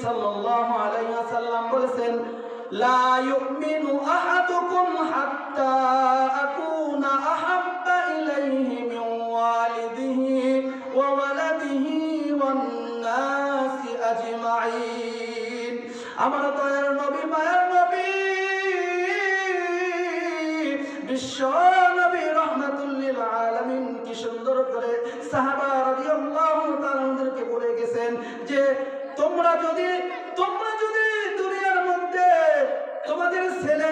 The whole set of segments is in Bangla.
সাল্লাল্লাহু আলাইহি ওয়াসাল্লাম বলেছেন, লা ইউমিনু আহাদুকুম হাত্তা আকুনা আহাব্বা ইলাইহি মিন ওয়ালিদিহি ওয়া ওয়ালাদিহি ওয়ান নাসি আজমাইন। আমার দয়ার নবী, মায়ার নবী, বিশ্ব নবী রাহমাতুল লিল আলামিন কি সুন্দর করে সাহাবা রাদিয়াল্লাহু তাআলা আমাদেরকে বলে গেছেন যে তোমরা যদি দুনিয়ার মধ্যে তোমাদের ছেলে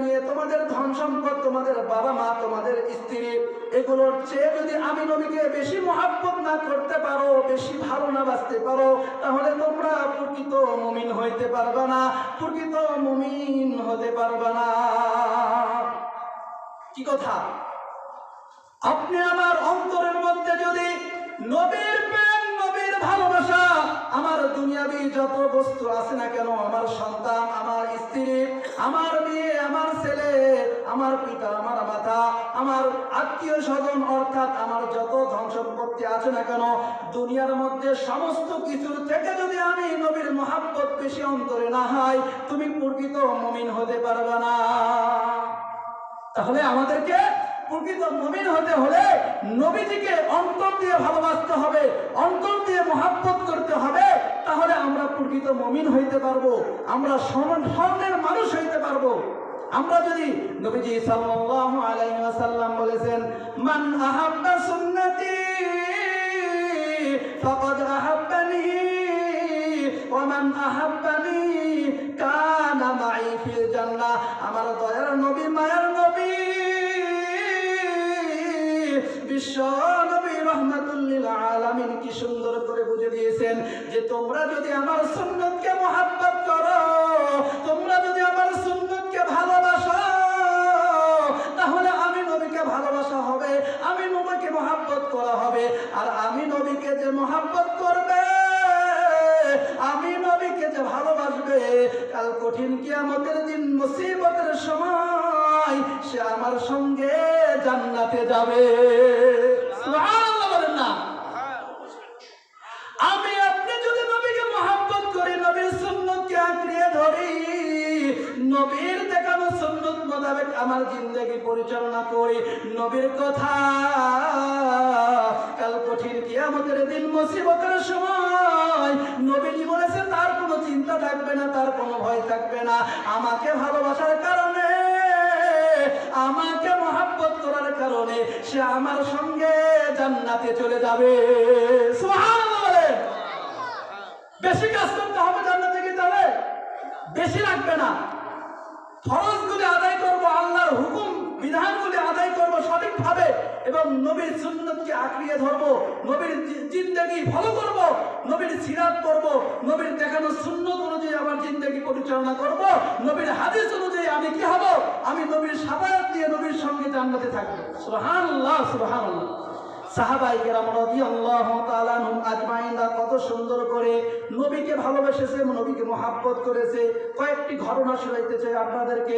মেয়ে, তোমাদের ধন সম্পদ, তোমাদের বাবা মা, তোমাদের স্ত্রী, এগুলোর চেয়ে যদি আমি নবীকে বেশি মহব্বত না করতে পারো, বেশি ভালো না বাসতে পারো, তাহলে তোমরা প্রকৃত মুমিন হইতে পারবে না, প্রকৃত মুমিন হতে পারবে না। কি কথা! আপনি আমার অন্তরের মধ্যে যদি নবীর প্রেম, নবীর ভালোবাসা, আমার দুনিয়াবি যত বস্তু আছে না কেন, আমার সন্তান, আমার স্ত্রী, আমার মেয়ে, আমার ছেলে, আমার পিতা, আমার মাতা, আমার আত্মীয় স্বজন, অর্থাৎ আমার যত ধন সম্পত্তি আছে না কেন, দুনিয়ার মধ্যে সমস্ত কিছুর থেকে যদি আমি নবীর মহব্বত বেশি অন্তরে না হয়, তুমি প্রকৃত মুমিন হতে পারবে না। তাহলে আমাদেরকে প্রকৃত মুমিন হতে হলে নবীজিকে অন্তর দিয়ে ভালোবাসতে হবে, অন্তর দিয়ে মহব্বত করতে হবে, তাহলে আমরা প্রকৃত মুমিন হইতে পারবো, আমরা স্বর্ণের মানুষ হইতে পারবো। আমরা যদি নবীজি সাল্লাল্লাহু আলাইহি ওয়াসাল্লাম বলেছেন, মান আহাব্বা সুন্নতি ফাকাদ আহাব্বানি ওয়া মান আহাব্বানি কানা মাই ফিল জান্নাহ। আমার দয়ার নবী, মায়ার নবী, বিশ্ব নবী রাহমাতুল লিল আলামিন কি সুন্দর করে বুঝে দিয়েছেন যে তোমরা যদি আমার সুন্নতকে মহব্বত করো, তোমরা যদি আমার সুন্নতকে ভালোবাসো, তাহলে আমি নবীকে ভালোবাসা হবে, আমি নবীকে মহব্বত করা হবে। আর আমি নবীকে যে মহব্বত করবে, আমি নবীকে যে ভালোবাসবে, কাল কঠিন কিয়ামতের দিন মুসিবতের সময় সে আমার সঙ্গে জান্নাতে যাবে। সুবহানাল্লাহ বলেন না? আমি আপনি যদি নবীকে মহব্বত করি, নবীর সুন্নতকে আঁকড়িয়ে ধরি, নবীর দেখানো সুন্নত মোতাবেক আমার জিন্দেগি পরিচালনা করি, নবীর কথা, কাল কঠিন কিয়ামতের দিন মুসিবতের সময় নবীজি বলেছে তার কোনো চিন্তা থাকবে না, তার কোনো ভয় থাকবে না। আমাকে ভালোবাসার কারণে, আমাকে মহব্বত করার কারণে সে আমার সঙ্গে জান্নাতে চলে যাবে। সুবহানাল্লাহ বলে। বেশি কাজ করতে হবে জান্নাতে গিয়ে, তাহলে বেশি লাগবে না। ফরজগুলি আদায় করবো, আল্লাহর হুকুম বিধানগুলি আদায় করবো সঠিকভাবে, এবং নবীর সুন্নতকে আঁকড়িয়ে ধরবো, নবীর জিন্দেগি ফলো করবো, নবীর সিরাত করবো, নবীর দেখানো সুন্নত অনুযায়ী আমার জিন্দেগি পরিচালনা করবো, নবীর হাদিস অনুযায়ী আমি কি হব, আমি নবীর শাফায়াত দিয়ে নবীর সঙ্গে জান্নাতে থাকবো। সুবহানাল্লাহ, সুবহানাল্লাহ। সাহাবায়ে কেরাম রাদিয়াল্লাহু তাআলা আনহুম আজমাইনরা কত সুন্দর করে নবীকে ভালোবেসেছে, নবীকে মহব্বত করেছে। কয়েকটি ঘটনা শোনাইতে চাই আপনাদেরকে।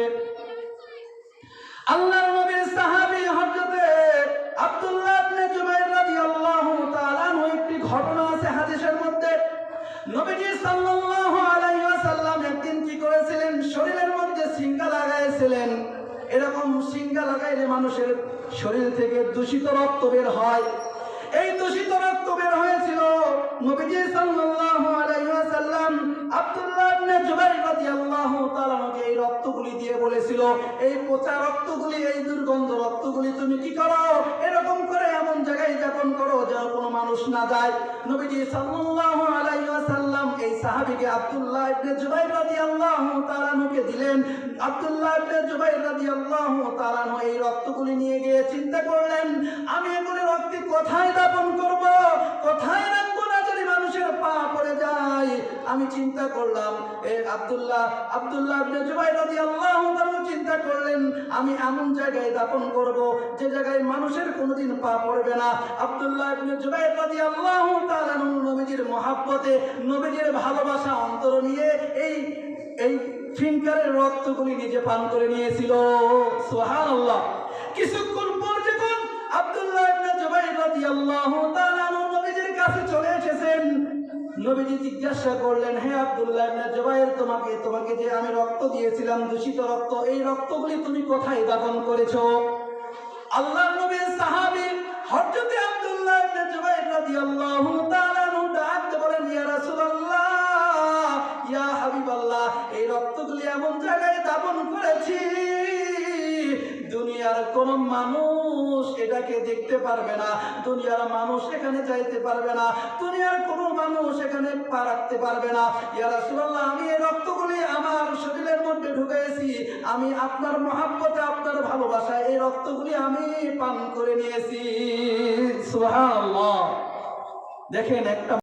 আল্লাহর নবীর সাহাবী হযরতে আব্দুল্লাহ ইবনে জুবাইর রাদিয়াল্লাহু তাআলা আনহু একটি ঘটনা আছে হাদিসের মধ্যে। নবীজি সাল্লাল্লাহু আলাইহি ওয়াসাল্লাম একদিন কি করেছিলেন, শরীরের মধ্যে সিঙ্গা লাগাইছিলেন। এরকম সিঙ্গা লাগাইলে মানুষের শরীর থেকে দূষিত রক্ত বের হয়। এই দূষিত রক্ত বের হয়েছিল। নবীজি সাল্লাল্লাহু আলাইহি ওয়াসাল্লাম আব্দুল্লাহ ইবনে জুবাইর রাদিয়াল্লাহু তাআলা কে এই রক্তগুলি দিয়ে বলেছিল, এই পচা রক্তগুলি, এই দুর্গন্ধ রক্তগুলি তুমি কি করো, এরকম করে এমন জায়গায় যাপন করো যেন কোনো মানুষ না যায়। নবীজি সাল্লাল্লাহু আলাইহি ওয়াসাল্লাম এই সাহাবীকে আব্দুল্লাহ ইবনে জুবাইর রাদিয়াল্লাহু তাআলা কে দিলেন। আব্দুল্লাহ ইবনে জুবাইর রাদিয়াল্লাহু তাআলা এই রক্তগুলি নিয়ে গিয়ে চিন্তা করলেন, আমি এগুলি রক্ত কোথায় দাপন করব, কোথায় রাখবো না যদি মানুষের পা পড়ে যায়। আমি চিন্তা করলাম, আব্দুল্লাহ ইবনে জুবাইর রাদিয়াল্লাহু তাআলা চিন্তা করলেন, আমি এমন জায়গায় দাপন করব যে জায়গায় মানুষের কোনোদিন পা পড়বে না। আব্দুল্লাহ ইবনে জুবাইর রাদিয়াল্লাহু তাআলা নবীজির মহব্বতে, নবীজির ভালোবাসা অন্তর নিয়ে এই ফিনকারের রক্তগুলি নিজে পান করে নিয়েছিল। সুবহানাল্লাহ। কিছুক্ষণ পর যখন আব্দুল্লাহ ইবনে জুবাইর রাদিয়াল্লাহু তাআলা নবীজির কাছে চলে এসেছেন, নবীজি জিজ্ঞাসা করলেন, হে আব্দুল্লাহ ইবনে জুবাইর, তোমাকে যে আমি রক্ত দিয়েছিলাম, দূষিত রক্ত, এই রক্তগুলি তুমি কোথায় দাফন করেছো? আল্লাহর নবীর সাহাবী হযরত আব্দুল্লাহ ইবনে জুবাইর রাদিয়াল্লাহু তাআলা ডাক দিয়ে বলেন, ইয়া রাসূলুল্লাহ, ইয়া হাবিবাল্লাহ, এই রক্তগুলি এমন জায়গায় দাফন করেছি দুনিয়ার কোন মানুষ এটাকে দেখতে পারবে না, দুনিয়ার মানুষ এখানে যাইতে পারবে না, দুনিয়ার কোন মানুষ এখানে পা রাখতে পারবে না। ইয়া রাসূলুল্লাহ, আমি এই রক্তগুলি আমার শরীরের মধ্যে ঢুকাইছি, আমি আপনার মহব্বতে, আপনার ভালোবাসায় এই রক্তগুলি আমি পান করে নিয়েছি। সুবহানাল্লাহ। দেখেন, একটা